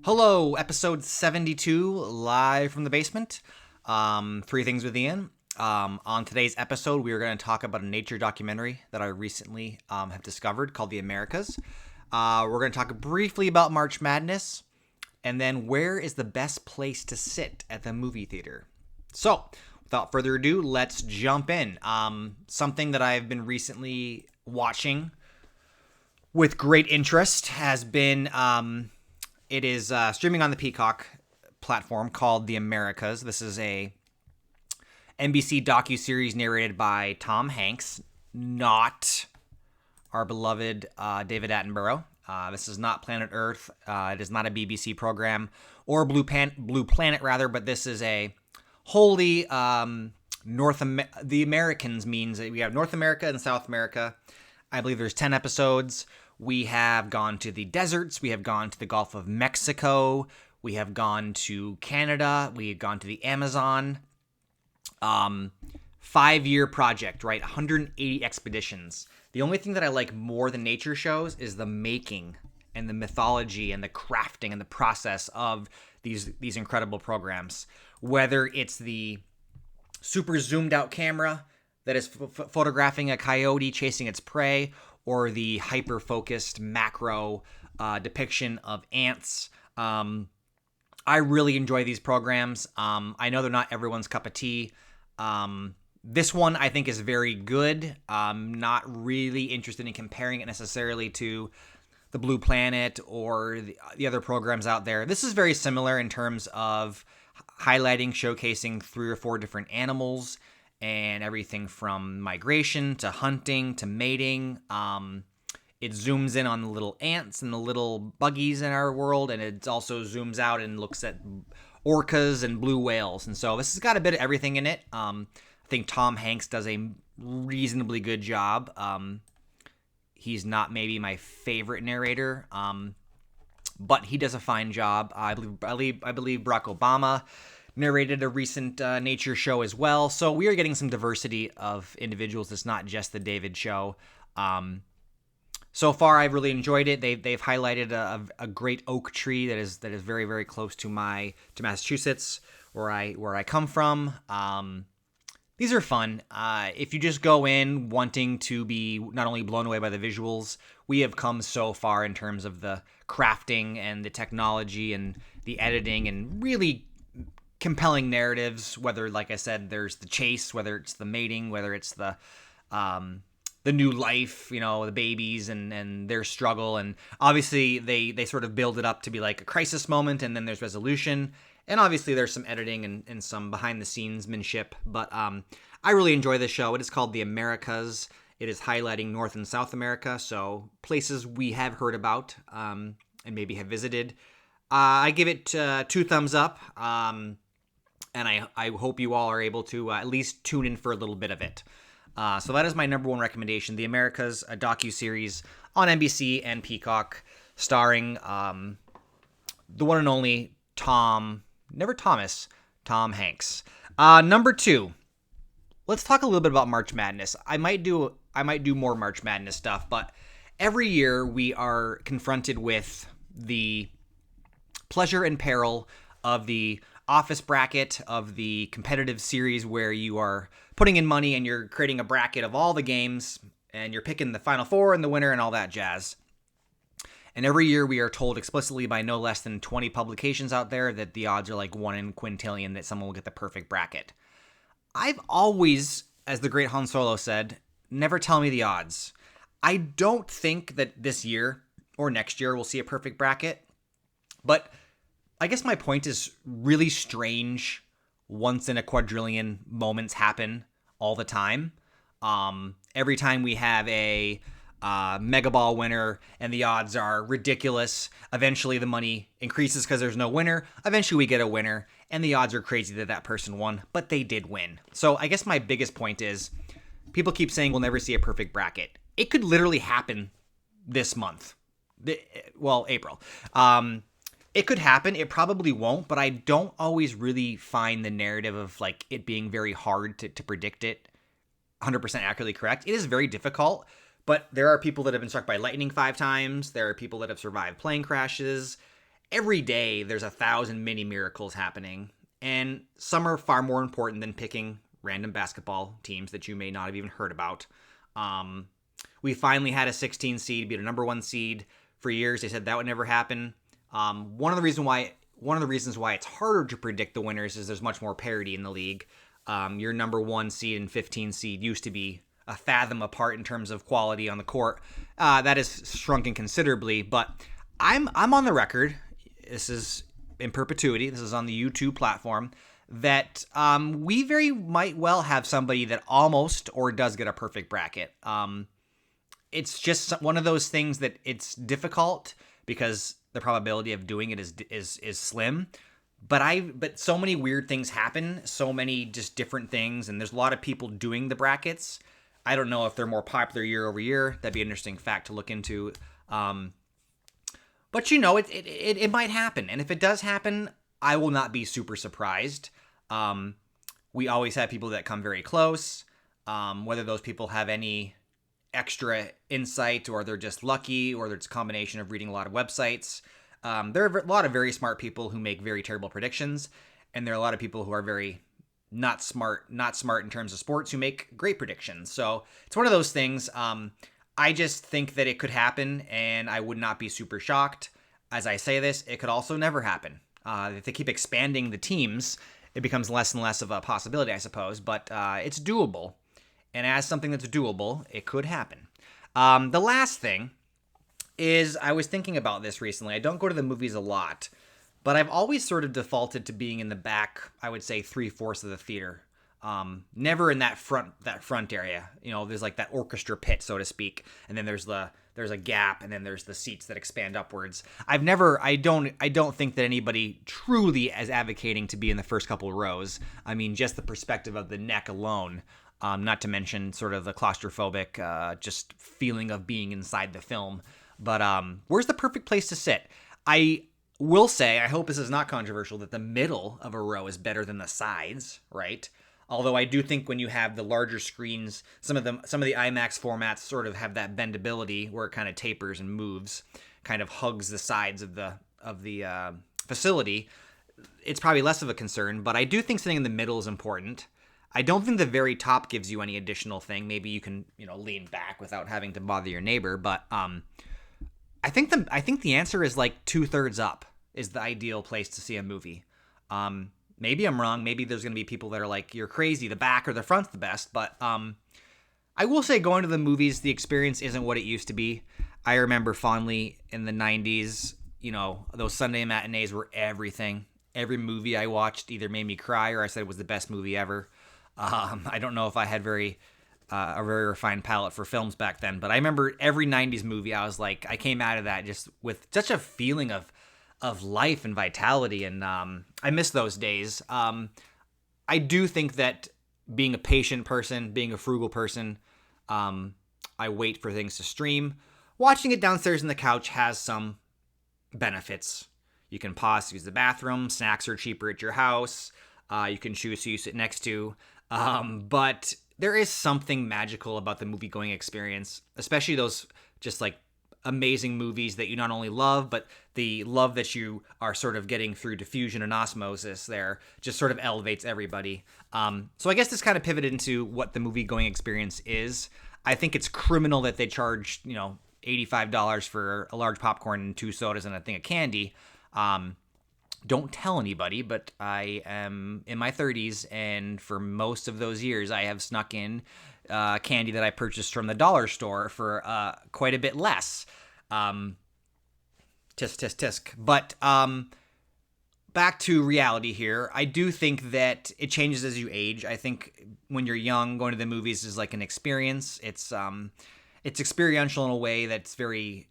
Hello, episode 72, live from the basement. Three Things with Ian. On today's episode, we are going to talk about a nature documentary that I recently have discovered called The Americas. We're going to talk briefly about March Madness, and then where is the best place to sit at the movie theater. So, without further ado, let's jump in. Something that I've been recently watching with great interest has been... It is streaming on the Peacock platform called The Americas. This is a NBC docuseries narrated by Tom Hanks, not our beloved David Attenborough. This is not Planet Earth. It is not a BBC program or Blue Planet, rather, but this is a wholly the Americans means that we have North America and South America. I believe there's 10 episodes. We have gone to the deserts. We have gone to the Gulf of Mexico. We have gone to Canada. We have gone to the Amazon. 5-year project, right? 180 expeditions. The only thing that I like more than nature shows is the making and the mythology and the crafting and the process of these incredible programs. Whether it's the super zoomed out camera that is photographing a coyote chasing its prey, or the hyper-focused macro depiction of ants. I really enjoy these programs. I know they're not everyone's cup of tea. This one I think is very good. Not really interested in comparing it necessarily to the Blue Planet or the other programs out there. This is very similar in terms of highlighting, showcasing 3 or 4 different animals, and everything from migration to hunting to mating. It zooms in on the little ants and the little buggies in our world, and it also zooms out and looks at orcas and blue whales. And so this has got a bit of everything in it. I think Tom Hanks does a reasonably good job. He's not maybe my favorite narrator, but he does a fine job. I believe Barack Obama narrated a recent nature show as well. So we are getting some diversity of individuals. It's not just the David show. So far, I've really enjoyed it. They've highlighted a great oak tree that is very, very close to Massachusetts, where I come from. These are fun. If you just go in wanting to be not only blown away by the visuals, we have come so far in terms of the crafting and the technology and the editing and really compelling narratives, whether, like I said, there's the chase, whether it's the mating, whether it's the new life, the babies and their struggle. And obviously they sort of build it up to be like a crisis moment, and then there's resolution. And obviously there's some editing and some behind the scenes-manship. But I really enjoy this show. It is called The Americas. It is highlighting North and South America, so places we have heard about and maybe have visited. I give it 2 thumbs up. And I hope you all are able to at least tune in for a little bit of it. So that is my number 1 recommendation, The Americas, a docuseries on NBC and Peacock, starring the one and only Tom Hanks. Number 2, let's talk a little bit about March Madness. I might do more March Madness stuff, but every year we are confronted with the pleasure and peril of the office bracket, of the competitive series where you are putting in money and you're creating a bracket of all the games and you're picking the Final Four and the winner and all that jazz. And every year we are told explicitly by no less than 20 publications out there that the odds are like 1 in quintillion that someone will get the perfect bracket. I've always, as the great Han Solo said, never tell me the odds. I don't think that this year or next year we'll see a perfect bracket, but I guess my point is really strange once in a quadrillion moments happen all the time. Every time we have a mega ball winner and the odds are ridiculous, eventually the money increases because there's no winner. Eventually we get a winner and the odds are crazy that person won, but they did win. So I guess my biggest point is people keep saying we'll never see a perfect bracket. It could literally happen this month. April. It could happen. It probably won't, but I don't always really find the narrative of like it being very hard to predict it 100% accurately correct. It is very difficult, but there are people that have been struck by lightning 5 times. There are people that have survived plane crashes. every day there's 1,000 mini miracles happening, and some are far more important than picking random basketball teams that you may not have even heard about. We finally had a 16 seed beat a number 1 seed. For years, they said that would never happen. One of the reasons why it's harder to predict the winners is there's much more parity in the league. Your number 1 seed and 15 seed used to be a fathom apart in terms of quality on the court. That has shrunken considerably, but I'm on the record. This is in perpetuity. This is on the YouTube platform that we very might well have somebody that almost or does get a perfect bracket. It's just one of those things that it's difficult because the probability of doing it is slim. But so many weird things happen, so many just different things, and there's a lot of people doing the brackets. I don't know if they're more popular year over year. That'd be an interesting fact to look into. But it might happen, and if it does happen, I will not be super surprised. We always have people that come very close. Whether those people have any extra insight or they're just lucky or it's a combination of reading a lot of websites. There are a lot of very smart people who make very terrible predictions, and there are a lot of people who are very not smart in terms of sports who make great predictions. So it's one of those things. I just think that it could happen, and I would not be super shocked. As I say this, it could also never happen. If they keep expanding the teams, it becomes less and less of a possibility, I suppose, but it's doable. And as something that's doable, it could happen. The last thing is I was thinking about this recently. I don't go to the movies a lot, but I've always sort of defaulted to being in the back, I would say 3/4 of the theater. Never in that front area. There's like that orchestra pit, so to speak, and then there's a gap, and then there's the seats that expand upwards. I don't think that anybody truly is advocating to be in the first couple of rows. I mean, just the perspective of the neck alone. Not to mention sort of the claustrophobic just feeling of being inside the film. But where's the perfect place to sit? I will say, I hope this is not controversial, that the middle of a row is better than the sides, right? Although I do think when you have the larger screens, some of the IMAX formats sort of have that bendability where it kind of tapers and moves, kind of hugs the sides of the facility. It's probably less of a concern, but I do think sitting in the middle is important. I don't think the very top gives you any additional thing. Maybe you can, lean back without having to bother your neighbor. But I think the answer is like 2/3 up is the ideal place to see a movie. Maybe I'm wrong. Maybe there's going to be people that are like, you're crazy. The back or the front's the best. But I will say going to the movies, the experience isn't what it used to be. I remember fondly in the 90s, those Sunday matinees were everything. Every movie I watched either made me cry or I said it was the best movie ever. I don't know if I had a very refined palate for films back then, but I remember every 90s movie, I was like, I came out of that just with such a feeling of life and vitality, and I miss those days. I do think that being a patient person, being a frugal person, I wait for things to stream. Watching it downstairs on the couch has some benefits. You can pause to use the bathroom. Snacks are cheaper at your house. You can choose who you sit next to. But there is something magical about the movie-going experience, especially those just like amazing movies that you not only love, but the love that you are sort of getting through diffusion and osmosis there just sort of elevates everybody. So I guess this kind of pivoted into what the movie-going experience is. I think it's criminal that they charge, $85 for a large popcorn and 2 sodas and a thing of candy. Don't tell anybody, but I am in my 30s, and for most of those years, I have snuck in candy that I purchased from the dollar store for quite a bit less. Tisk, tisk, tisk. But back to reality here. I do think that it changes as you age. I think when you're young, going to the movies is like an experience. It's experiential in a way that's very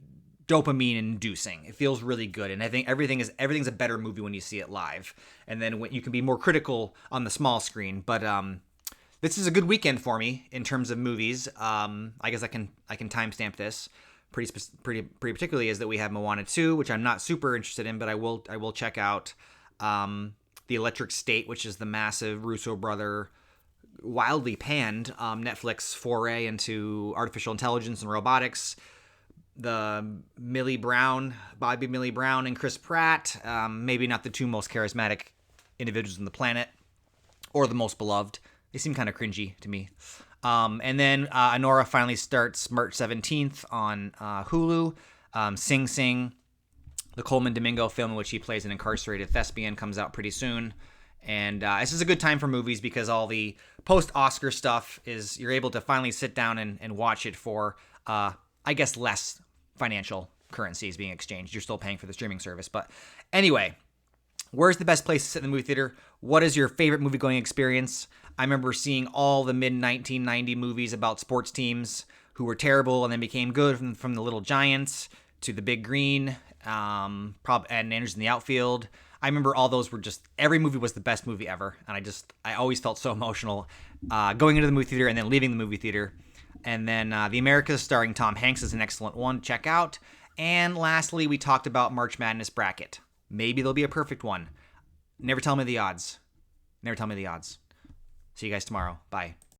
dopamine inducing. It feels really good, and I think everything's a better movie when you see it live, and then when you can be more critical on the small screen. But this is a good weekend for me in terms of movies. I guess I can timestamp this pretty particularly is that we have Moana 2, which I'm not super interested in, but I will check out. The Electric State, which is the massive Russo brother, wildly panned Netflix foray into artificial intelligence and robotics. Bobby Millie Brown, and Chris Pratt. Maybe not the two most charismatic individuals on the planet, or the most beloved. They seem kind of cringy to me. And then Anora finally starts March 17th on Hulu. Sing Sing, the Coleman Domingo film in which he plays an incarcerated thespian, comes out pretty soon. And this is a good time for movies because all the post-Oscar stuff is you're able to finally sit down and watch it for, I guess, less financial currencies being exchanged. You're still paying for the streaming service. But anyway, where's the best place to sit in the movie theater? What is your favorite movie-going experience? I remember seeing all the mid-1990 movies about sports teams who were terrible and then became good, from The Little Giants to The Big Green, and Andrews in the Outfield. I remember all those were just, every movie was the best movie ever. And I always felt so emotional going into the movie theater and then leaving the movie theater. And then The Americas starring Tom Hanks is an excellent one to check out. And lastly, we talked about March Madness bracket. Maybe there'll be a perfect one. Never tell me the odds. Never tell me the odds. See you guys tomorrow. Bye.